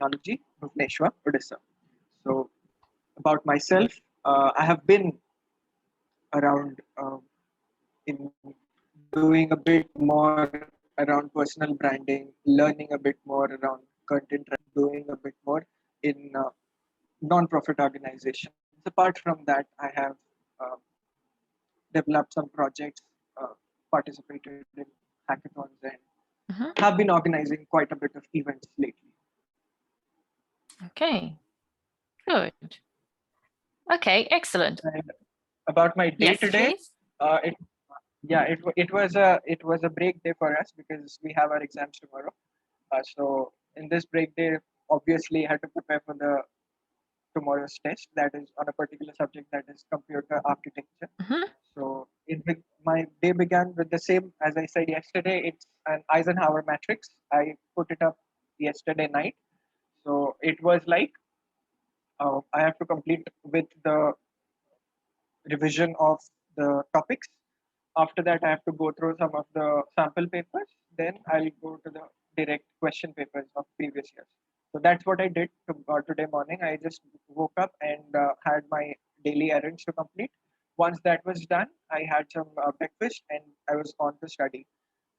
Technology, Bhubaneswar, Odisha. So, about myself, I have been around in doing a bit more around personal branding, learning a bit more around content, doing a bit more in non-profit organizations. Apart from that, I have uh, developed some projects, uh, participated in hackathons, and Mhm. have been organizing quite a bit of events lately. Okay, good. Okay, excellent. And about my day Yes, today, please. it yeah, it was a break day for us because we have our exams tomorrow. So in this break day, obviously, I had to prepare for the tomorrow's test that is on a particular subject that is computer architecture. Mhm. So my day began with the same as I said yesterday. It's an Eisenhower matrix. I put it up yesterday night. So it was like I have to complete with the revision of the topics. After that, I have to go through some of the sample papers. Then I'll go to the direct question papers of previous years. So that's what I did today morning. I just woke up and had my daily errands to complete. Once that was done, I had some breakfast and I was on to study.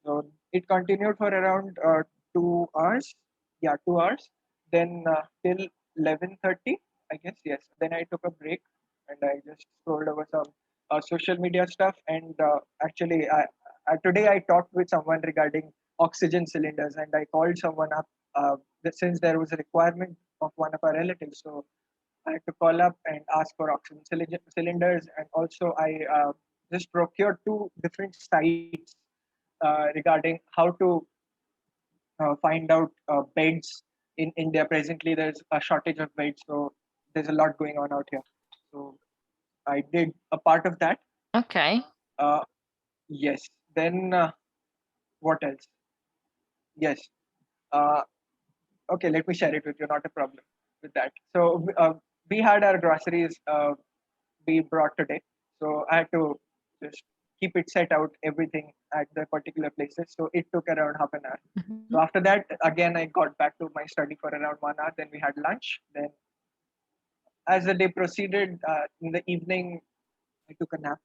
So it continued for around 2 hours. Yeah, 2 hours. Then till 11:30, I guess. Yes. Then I took a break and I just scrolled over some social media stuff. And actually, today I talked with someone regarding oxygen cylinders, and I called someone up since there was a requirement of one of our relatives. So I had to call up and ask for oxygen cylinders, and also I just procured two different sites regarding how to find out beds in India. Presently, there's a shortage of beds, so there's a lot going on out here. So I did a part of that. Okay. Uh, yes. Then what else? Yes. Uh, okay, let me share it with you. Not a problem with that. So we had our groceries be brought today. So I had to just keep it set out everything at the particular places. So it took around half an hour. Mhm. So after that, again, I got back to my study for around 1 hour. Then we had lunch. Then as the day proceeded, in the evening, I took a nap.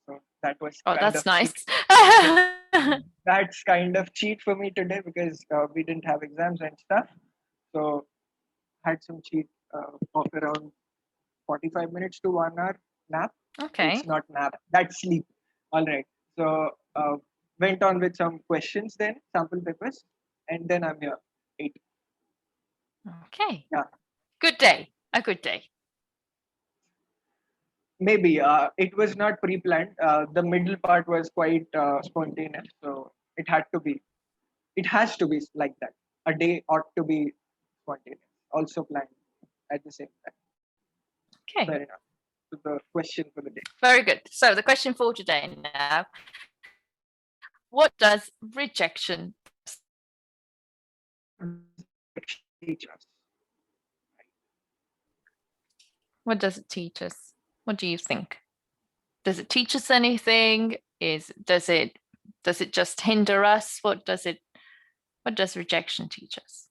So that was Oh, kind that's of nice. cheat. That's kind of cheat for me today because we didn't have exams and stuff. So had some cheat of around 45 minutes to 1 hour nap. Okay. It's not nap, that's sleep. All right. So went on with some questions then, sample papers, and then I'm here. Eight. Okay. Yeah. Good day. A good day. Maybe it was not pre-planned. The middle part was quite spontaneous, so it had to be. It has to be like that. A day ought to be spontaneous, also planned at the same time. Okay. Fair enough. So the question for the day. Very good. So the question for today now, what does rejection? Teach us. What does it teach us? What do you think? Does it teach us anything? Does it just hinder us? What does rejection teach us?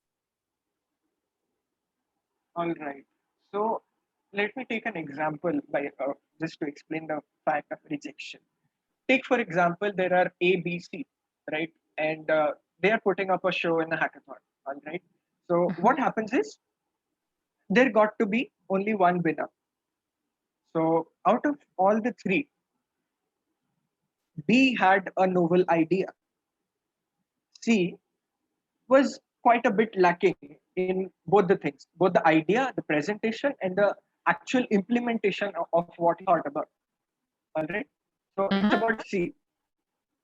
All right. So let me take an example by just to explain the fact of rejection. Take for example, there are A, B, C, right? And they are putting up a show in a hackathon. All right. So Mhm. what happens is there got to be only one winner. So out of all the three, B had a novel idea. C was quite a bit lacking in both the things, both the idea, the presentation, and the actual implementation of what he thought about. All right. So it's Mhm. about C.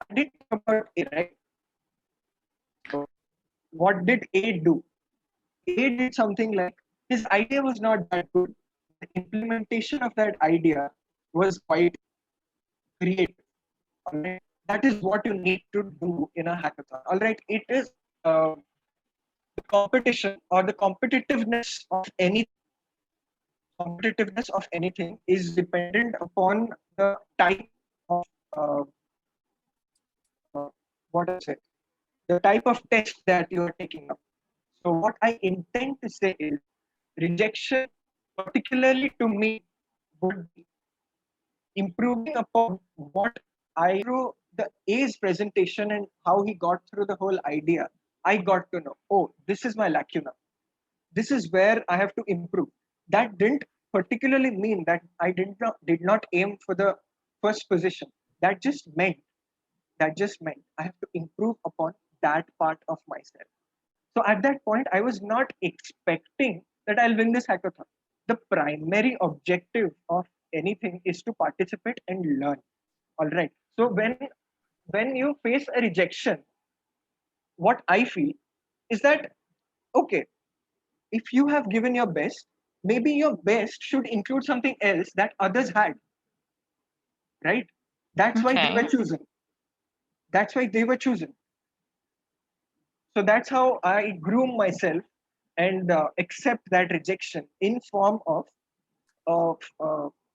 I did talk about A, right? So what did A do? A did something like his idea was not that good. The implementation of that idea was quite creative. All right. That is what you need to do in a hackathon. All right. It is the competition or the competitiveness of anything is dependent upon the type of uh, uh, what is it? The type of test that you are taking up. So what I intend to say is rejection, particularly to me, would be improving upon what I through the A's presentation and how he got through the whole idea. I got to know, oh, this is my lacuna. This is where I have to improve. That didn't particularly mean that I did not aim for the first position. That just meant I have to improve upon that part of myself. So at that point, I was not expecting that I'll win this hackathon. The primary objective of anything is to participate and learn. All right. So when you face a rejection, what I feel is that okay, if you have given your best, maybe your best should include something else that others had, right? That's why they Okay. were chosen. That's why they were chosen. So that's how I groom myself and accept that rejection in form of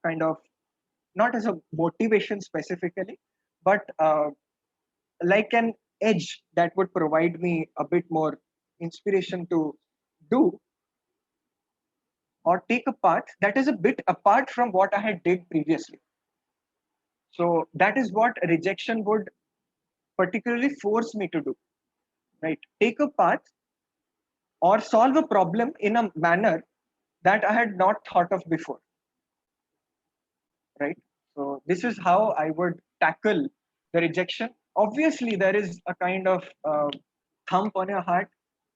kind of not as a motivation specifically, but like an edge that would provide me a bit more inspiration to do or take a path that is a bit apart from what I had did previously. So that is what rejection would particularly force me to do, right? Take a path or solve a problem in a manner that I had not thought of before, right? So this is how I would tackle the rejection. Obviously, there is a kind of thump on your heart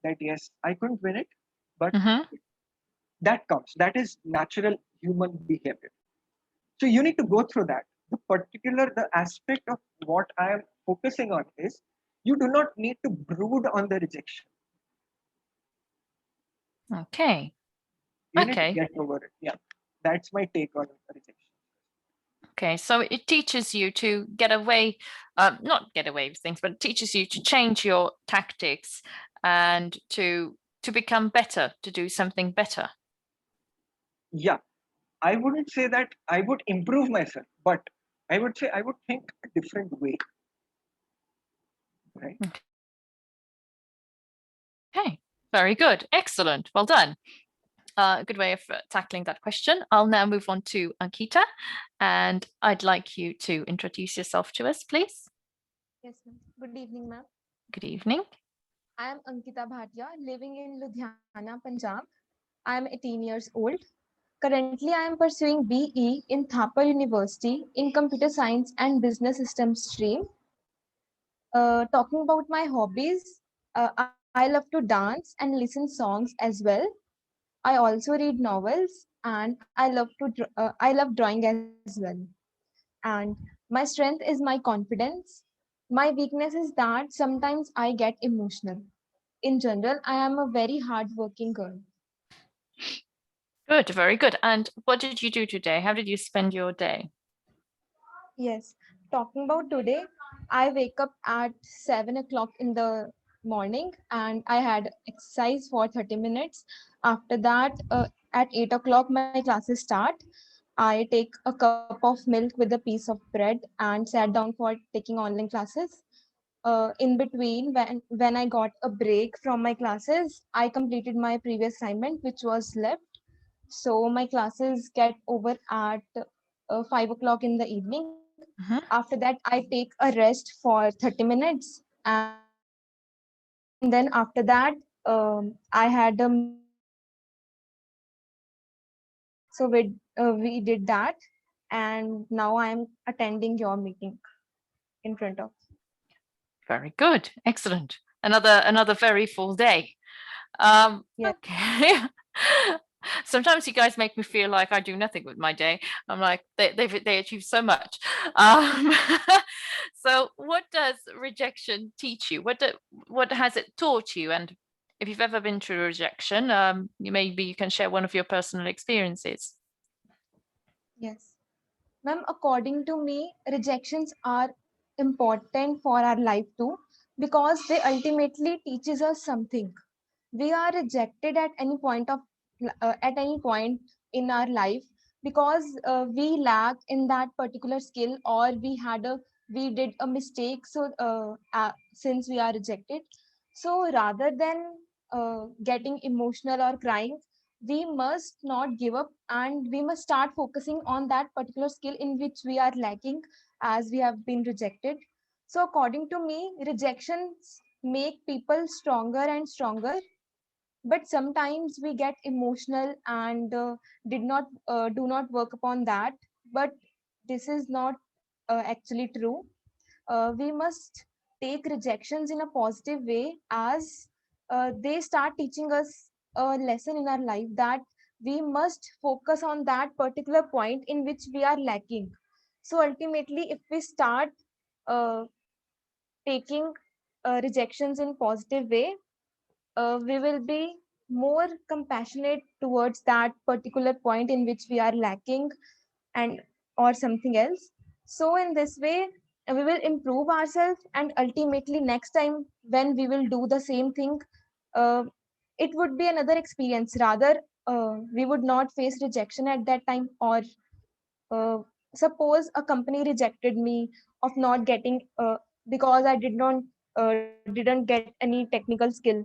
that yes, I couldn't win it, but Mm-hmm. that comes. That is natural human behavior. So you need to go through that. The aspect of what I am focusing on is you do not need to brood on the rejection. Okay. You need to Okay. get over it. Yeah, that's my take on rejection. Okay. So it teaches you to get away, not get away with things, but it teaches you to change your tactics and to become better, to do something better. Yeah, I wouldn't say that I would improve myself, but I would say I would think a different way, right? Okay. Very good. Excellent. Well done. Good way of tackling that question. I'll now move on to Ankita, and I'd like you to introduce yourself to us, please. Yes, ma'am. Good evening, ma'am. Good evening. I am Ankita Bhatia, living in Ludhiana, Punjab. I am 18 years old. Currently, I am pursuing BE in Thapar University in Computer Science and Business Systems stream. Talking about my hobbies, I love to dance and listen songs as well. I also read novels, and I love drawing as well. And my strength is my confidence. My weakness is that sometimes I get emotional. In general, I am a very hardworking girl. Good, very good. And what did you do today? How did you spend your day? Yes, talking about today, I wake up at 7 o'clock in the morning and I had exercise for 30 minutes. After that, at 8 o'clock, my classes start. I take a cup of milk with a piece of bread and sat down for taking online classes. In between, when I got a break from my classes, I completed my previous assignment, which was left. So my classes get over at 5 o'clock in the evening. Mhm. After that, I take a rest for 30 minutes. And then after that, I had a meeting with my class. So we did that. And now I am attending your meeting in front of. Very good. Excellent. Another very full day. Yes. Okay. Sometimes you guys make me feel like I do nothing with my day. I'm like they achieve so much. Um, so what does rejection teach you? What has it taught you? And if you've ever been through rejection, maybe you can share one of your personal experiences. Yes. Ma'am, according to me, rejections are important for our life too because they ultimately teaches us something. We are rejected at any point in our life because we lack in that particular skill or we did a mistake. So since we are rejected, so rather than getting emotional or crying, we must not give up and we must start focusing on that particular skill in which we are lacking as we have been rejected. So, according to me, rejections make people stronger and stronger, but sometimes we get emotional and did not do not work upon that. But this is not actually true. We must take rejections in a positive way, as they start teaching us a lesson in our life that we must focus on that particular point in which we are lacking. So ultimately, if we start uh, taking rejections in positive way, we will be more compassionate towards that particular point in which we are lacking and or something else. So in this way, we will improve ourselves, and ultimately next time when we will do the same thing, uh, it would be another experience. Rather, we would not face rejection at that time. Or uh, suppose a company rejected me of not getting because I didn't get any technical skill.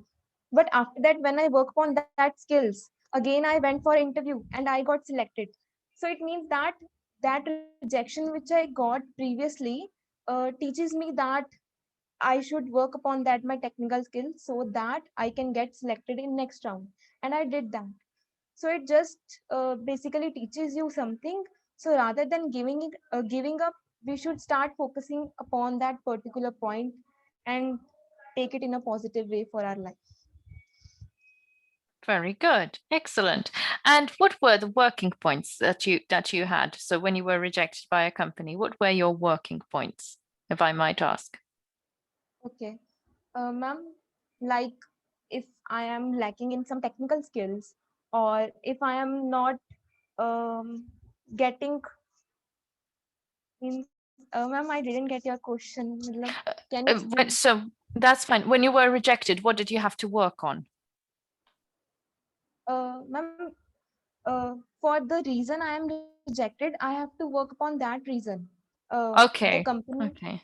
But after that, when I work upon that skills, again I went for interview and I got selected. So it means that that rejection which I got previously teaches me that I should work upon that my technical skills so that I can get selected in next round. And I did that. So it just basically teaches you something. So rather than giving up, we should start focusing upon that particular point and take it in a positive way for our life. Very good. Excellent. And what were the working points that you had? So when you were rejected by a company, what were your working points, if I might ask? Okay. Ma'am, like if I am lacking in some technical skills, or if I am not getting means, ma'am, I didn't get your question. Matlab, can you explain? So that's fine. When you were rejected, what did you have to work on? Ma'am, for the reason I am rejected, I have to work upon that reason. The Okay. company, Okay.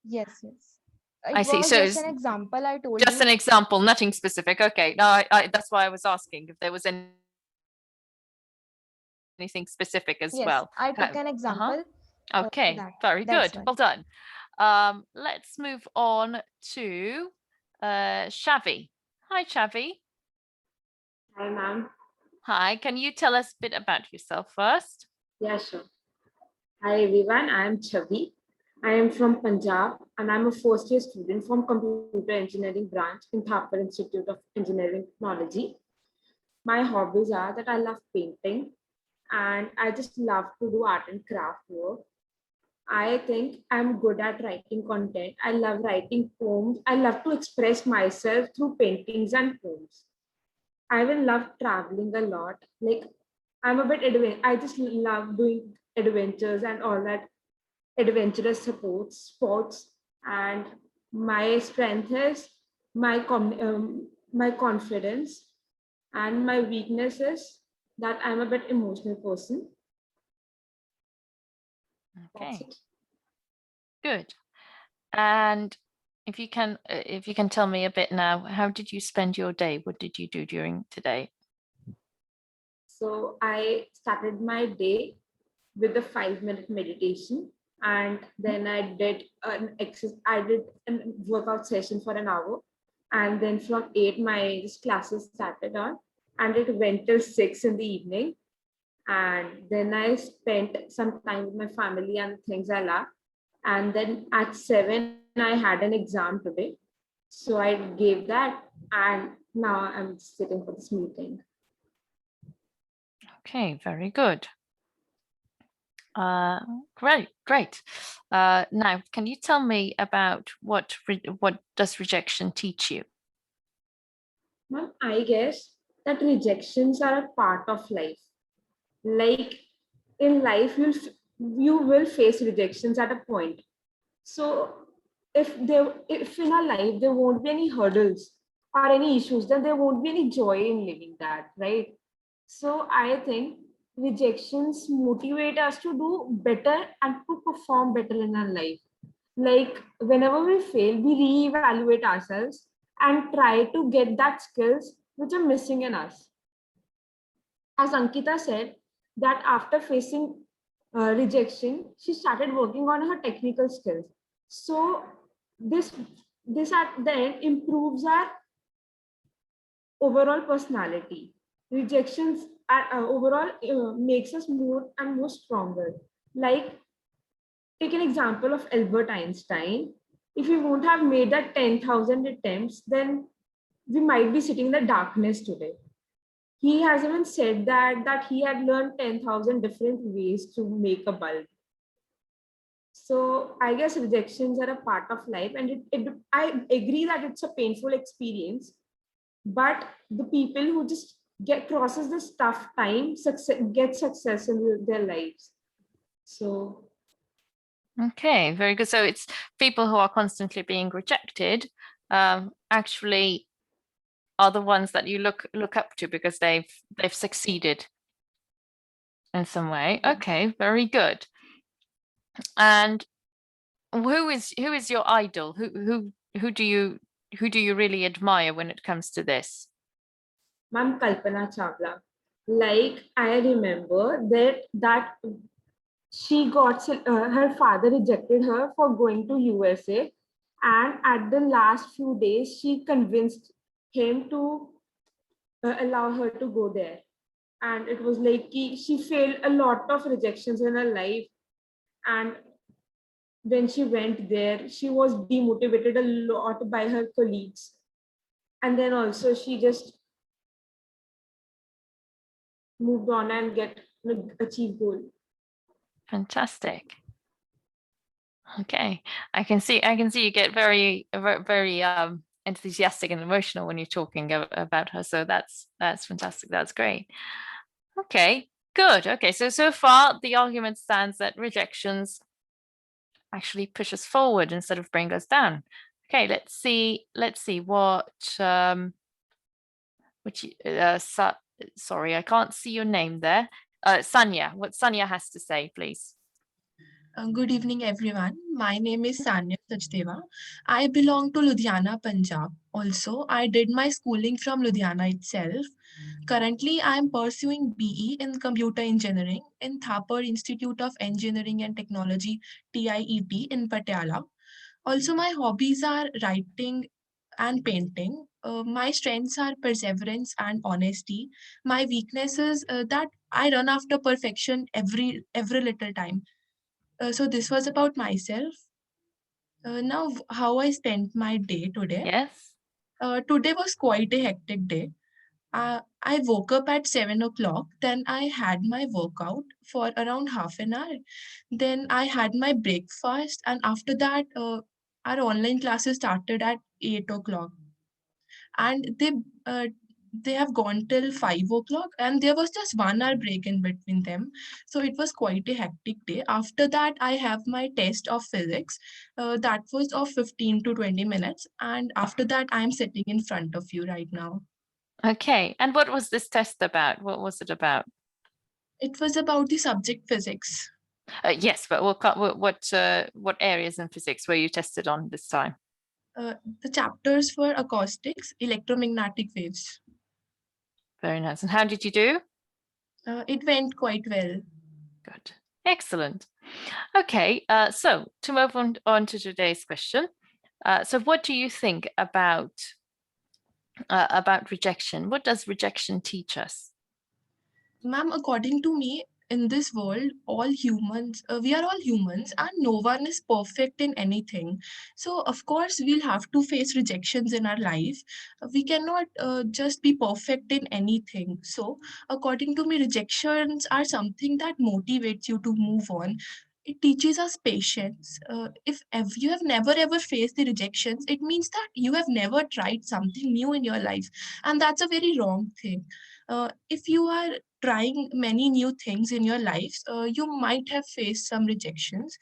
yes. It I see. was So just it's an example I told just you. an example, nothing specific. Okay. No, that's why I was asking if there was anything specific as Yes, well. I took an Uh-huh. example for Okay. that. Very That's good. why. Well done. Let's move on to Shavi. Hi, Shavi. Hi, ma'am. Hi. Can you tell us a bit about yourself first? Yeah, sure. Hi, everyone. I am Chavi. I am from Punjab and I'm a first year student from Computer Engineering branch in Thapar Institute of Engineering Technology. My hobbies are that I love painting and I just love to do art and craft work. I think I'm good at writing content. I love writing poems. I love to express myself through paintings and poems. I will love traveling a lot. Like I'm a bit I just love doing adventures and all that adventurous sports. And my strength is my confidence, and my weakness is that I'm a bit emotional person. That's Okay. it. Good. And if you can tell me a bit now, how did you spend your day? What did you do during today? So I started my day with a 5-minute meditation, and then I did a workout session for an hour, and then from 8 my classes started on, and it went till 6 in the evening. And then I spent some time with my family and things I love. And then at 7 I had an exam today, so I gave that, and now I'm sitting for this meeting. Okay, very good. Great. Now, can you tell me about what does rejection teach you? Ma'am, I guess that rejections are a part of life. Like in life, you will face rejections at a point. So if in our life there won't be any hurdles or any issues, then there won't be any joy in living that, right? So I think rejections motivate us to do better and to perform better in our life. Like whenever we fail, we reevaluate ourselves and try to get that skills which are missing in us. As Ankita said, that after facing rejection, she started working on her technical skills. So this this at the end improves our overall personality. Rejections are, overall makes us more and more stronger. Like, take an example of Albert Einstein. If we won't have made that 10,000 attempts, then we might be sitting in the darkness today. He has even said that he had learned 10,000 different ways to make a bulb. So I guess rejections are a part of life, and I agree that it's a painful experience, but the people who just get crosses this tough time get success in their lives. So Okay, very good. So it's people who are constantly being rejected, actually are the ones that you look up to because they've succeeded in some way. Okay, very good. And who is your idol? Who do you really admire when it comes to this? Ma'am, Kalpana Chawla. Like, I remember that she got her father rejected her for going to USA, and at the last few days she convinced him to allow her to go there. And it was like she failed a lot of rejections in her life, and when she went there she was demotivated a lot by her colleagues, and then also she just moved on and achieve goal. Fantastic. Okay, I can see you get very enthusiastic and emotional when you're talking about her. So that's fantastic. That's great. Okay, good. Okay, so far the argument stands that rejections actually push us forward instead of bring us down. Okay, let's see what sorry, I can't see your name there. Sanya, what Sanya has to say, please. Good evening, everyone. My name is Sanya Sachdeva. I belong to Ludhiana, Punjab. Also, I did my schooling from Ludhiana itself. Currently, I am pursuing BE in Computer Engineering in Thapar Institute of Engineering and Technology, TIET, in Patiala. Also, my hobbies are writing and painting. My strengths are perseverance and honesty. My weakness is that I run after perfection every little time. So this was about myself. Now, how I spent my day today. Yes. Today was quite a hectic day. I woke up at 7 o'clock. Then I had my workout for around half an hour. Then I had my breakfast, and after that, our online classes started at 8 o'clock, and they have gone till 5 o'clock, and there was just 1 hour break in between them. So it was quite a hectic day. After that, I have my test of physics. That was of 15 to 20 minutes. And after that, I'm sitting in front of you right now. Okay. And what was this test about? What was it about? It was about the subject physics. Yes, but what areas in physics were you tested on this time? The chapters for acoustics, electromagnetic waves. Very nice. And how did you do? It went quite well. Good. Excellent. Okay, so to move on to today's question. So what do you think about rejection? What does rejection teach us? Ma'am, according to me, in this world, all humans, we are all humans, and no one is perfect in anything. So, of course, we'll have to face rejections in our life. We cannot just be perfect in anything. So, according to me, rejections are something that motivates you to move on. It teaches us patience. If you have never ever faced the rejections, it means that you have never tried something new in your life, and that's a very wrong thing. If you are trying many new things in your life, you might have faced some rejections.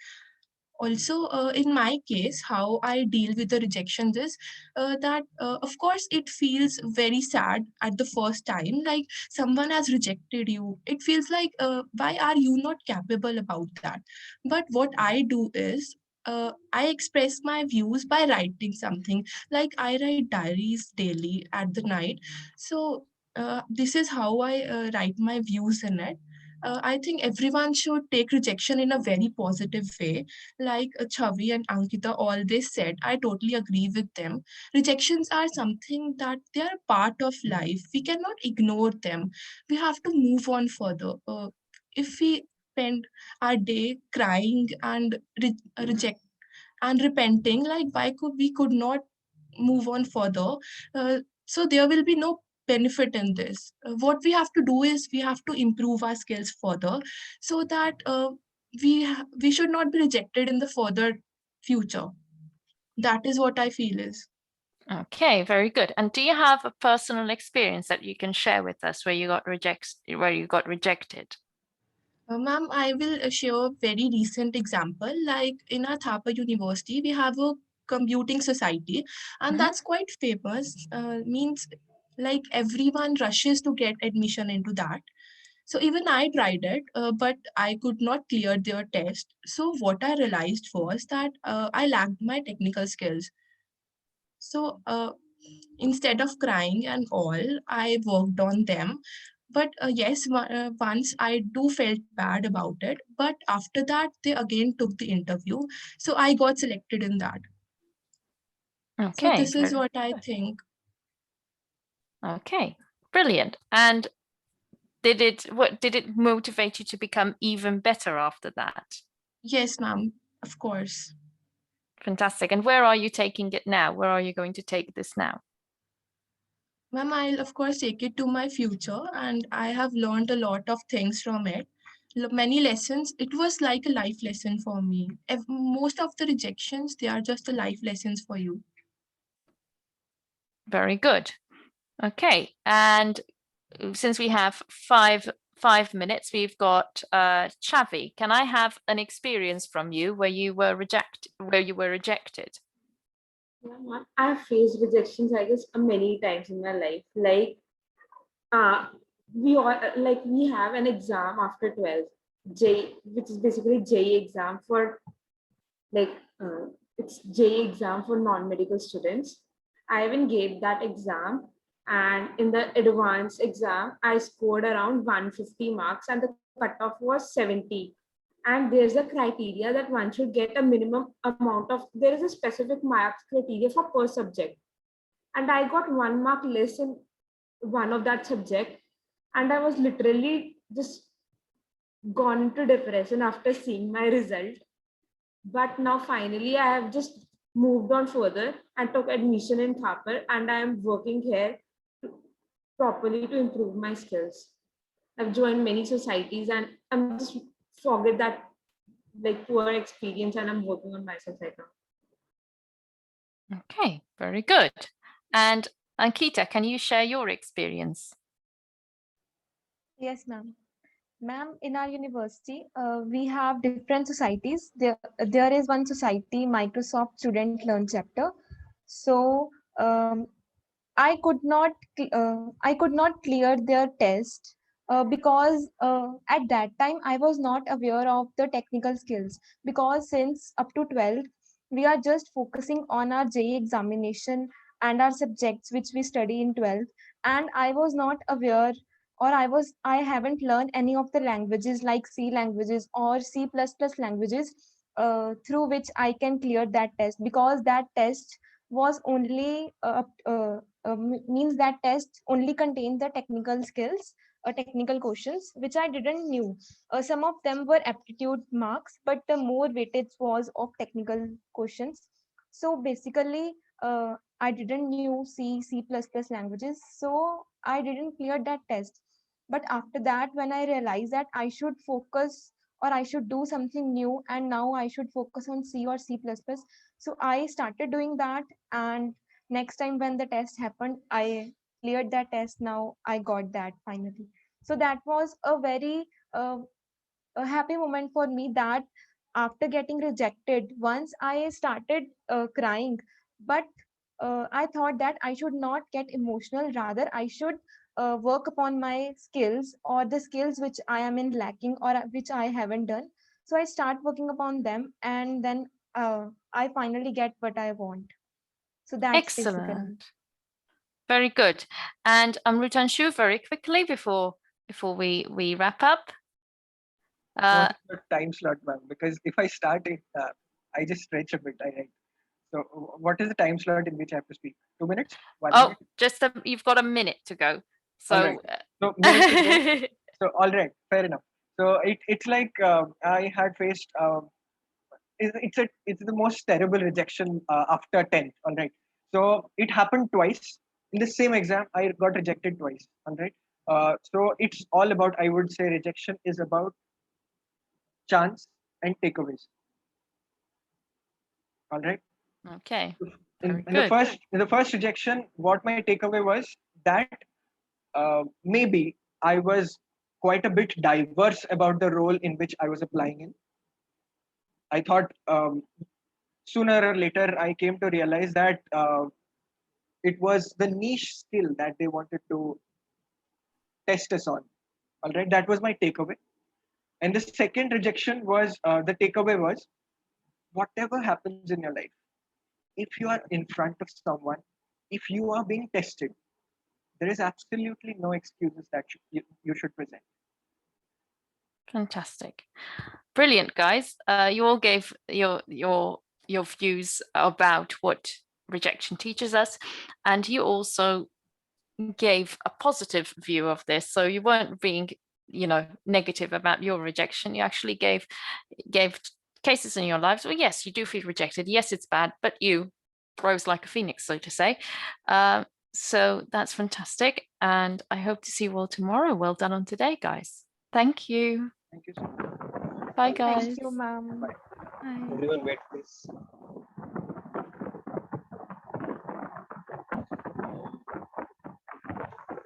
Also, in my case, how I deal with the rejections is that, of course, it feels very sad at the first time. Like someone has rejected you. It feels like, why are you not capable about that? But what I do is, I express my views by writing something. Like I write diaries daily at the night. So this is how I write my views in it. I think everyone should take rejection in a very positive way. Like Chavi and Ankita all they said, I totally agree with them. Rejections are something that they are part of life. We cannot ignore them. We have to move on further. If we spend our day crying and reject and repenting, like why could not move on further, so there will be no benefit in this. What we have to do is we have to improve our skills further, so that we should not be rejected in the further future. That is what I feel is. Okay, very good. And do you have a personal experience that you can share with us where you got rejected? Ma'am, I will share a very recent example. Like in our Thapa University, we have a computing society, and Mhm. that's quite famous. Means like everyone rushes to get admission into that. So even I tried it, but I could not clear their test. So what I realized was that I lacked my technical skills. So instead of crying and all, I worked on them. But yes, once I do felt bad about it. But after that, they again took the interview. So I got selected in that. So Okay, this is very what I good. think. Okay, brilliant. And did it motivate you to become even better after that? Yes, ma'am, of course. Fantastic. And where are you taking it now? Where are you going to take this now? Ma'am, I'll of course take it to my future, and I have learned a lot of things from it. Many lessons. It was like a life lesson for me. Most of the rejections, they are just the life lessons for you. Very good. Okay. And since we have five minutes, we've got Chavi. Can I have an experience from you where you were rejected? Yeah, ma'am. I've faced rejections, I guess, many times in my life. Like, uh, we all like we have an exam after 12, J, which is basically JE exam for like it's JE exam for non-medical students. I even gave that exam, and in the advanced exam, I scored around 150 marks, and the cutoff was 70. And there's a criteria that one should get a minimum amount of. There is a specific marks criteria for per subject, and I got 1 mark less in one of that subject, and I was literally just gone into depression after seeing my result. But now finally I have just moved on further and took admission in Thapar, and I am working here properly to improve my skills. I've joined many societies, and I'm just forget that like poor experience, and I'm working on myself right now. Okay, very good. And Ankita, can you share your experience? Yes, ma'am. Ma'am, in our university, we have different societies. There is one society, Microsoft Student Learn chapter. So I could not clear their test because at that time I was not aware of the technical skills, because since up to 12 we are just focusing on our JE examination and our subjects which we study in 12th, and I was not aware, or I haven't learned any of the languages like C languages or C++ languages through which I can clear that test, because that test was only means that test only contained the technical skills, technical questions which I didn't knew. Some of them were aptitude marks, but the more weightage was of technical questions. So basically I didn't knew C++ languages, so I didn't clear that test. But after that, when I realized that I should focus, or I should do something new, and now I should focus on C or C++, so I started doing that. And next time when the test happened, I cleared that test. Now I got that finally. So that was uh, a happy moment for me, that after getting rejected, once I started crying. But I thought that I should not get emotional, rather I should work upon my skills, or the skills which I am in lacking, or which I haven't done. So I start working upon them, and then I finally get what I want. So that's basically. Excellent. Very good. And Amrutanshu, very quickly before we wrap up. What is the time slot, ma'am? Because if I start it, I just stretch a bit. I write. So, what is the time slot in which I have to speak? 2 minutes? 1 minute? Just you've got a minute to go. So, All right. So, minute to go. So, all right, fair enough. So, it's like I had faced. It's the most terrible rejection after 10th. All right. So, it happened twice in the same exam. I got rejected twice. All right. So, it's all about. I would say rejection is about chance and takeaways. All right. okay. In, Very in the good. first rejection, what my takeaway was that maybe I was quite a bit diverse about the role in which I was applying in. I thought sooner or later I came to realize that it was the niche skill that they wanted to test us on. All right, that was my takeaway. And the second rejection was the takeaway was whatever happens in your life, if you are in front of someone, if you are being tested, there is absolutely no excuses that you should present. Fantastic. Brilliant, guys. You all gave your views about what rejection teaches us, and you also gave a positive view of this. So you weren't being, negative about your rejection. You actually gave cases in your lives. Well, yes, you do feel rejected. Yes, it's bad, but you rose like a phoenix, so to say. So that's fantastic, and I hope to see you all tomorrow. Well done on today, guys. Thank you. Thank you so much. Bye, guys. Thank you, ma'am. Bye. Bye. Everyone wait, please.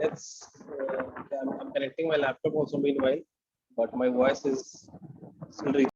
It's I'm connecting my laptop also meanwhile, but my voice is still reaching.